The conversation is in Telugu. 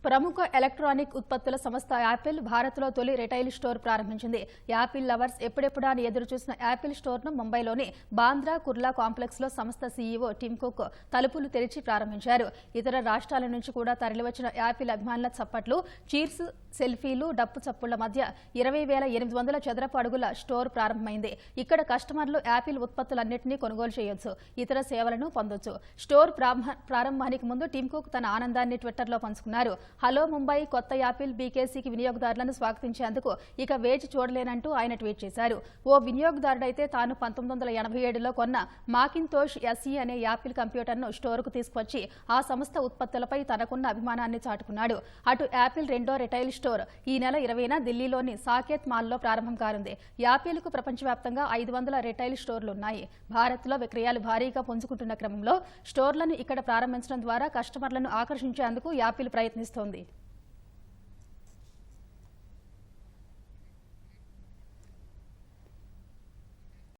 ప్రముఖ ఎలక్ట్రానిక్ ఉత్పత్తుల సంస్థ యాపిల్ భారత్లో తొలి రిటైల్ స్టోర్ ప్రారంభించింది. యాపిల్ లవర్స్ ఎప్పుడెప్పుడా అని ఎదురుచూసిన యాపిల్ స్టోర్ను ముంబైలోని బాంద్రా కుర్లా కాంప్లెక్స్లో సంస్థ సీఈఓ టిమ్ కుక్ తలుపులు తెరిచి ప్రారంభించారు. ఇతర రాష్ట్రాల నుంచి కూడా తరలివచ్చిన యాపిల్ అభిమానుల చప్పట్లు, చీర్స్, సెల్ఫీలు, డప్పు చప్పుళ్ల మధ్య 20,800 చదరపు అడుగుల స్టోర్ ప్రారంభమైంది. ఇక్కడ కస్టమర్లు యాపిల్ ఉత్పత్తులన్నింటినీ కొనుగోలు చేయొచ్చు, ఇతర సేవలను పొందొచ్చు. స్టోర్ ప్రారంభానికి ముందు టిమ్ కుక్ తన ఆనందాన్ని ట్విట్టర్లో పంచుకున్నారు. హలో ముంబై, కొత్త యాపిల్ బీకేసీకి వినియోగదారులను స్వాగతించేందుకు ఇక వేచి చూడలేనంటూ ఆయన ట్వీట్ చేశారు. ఓ వినియోగదారుడైతే తాను 1987లో కొన్న మాకింతోష్ ఎస్ఈ అనే యాపిల్ కంప్యూటర్ను స్టోర్కు తీసుకువచ్చి ఆ సంస్థ ఉత్పత్తులపై తనకున్న అభిమానాన్ని చాటుకున్నాడు. అటు యాపిల్ రెండో రిటైల్ స్టోర్ ఈ నెల 20న ఢిల్లీలోని సాకేత్ మాల్లో ప్రారంభం కానుంది. యాపిల్కు ప్రపంచవ్యాప్తంగా 500 రిటైల్ స్టోర్లున్నాయి. భారత్లో విక్రయాలు భారీగా పుంజుకుంటున్న క్రమంలో స్టోర్లను ఇక్కడ ప్రారంభించడం ద్వారా కస్టమర్లను ఆకర్షించేందుకు యాపిల్ ప్రయత్నిస్తోంది.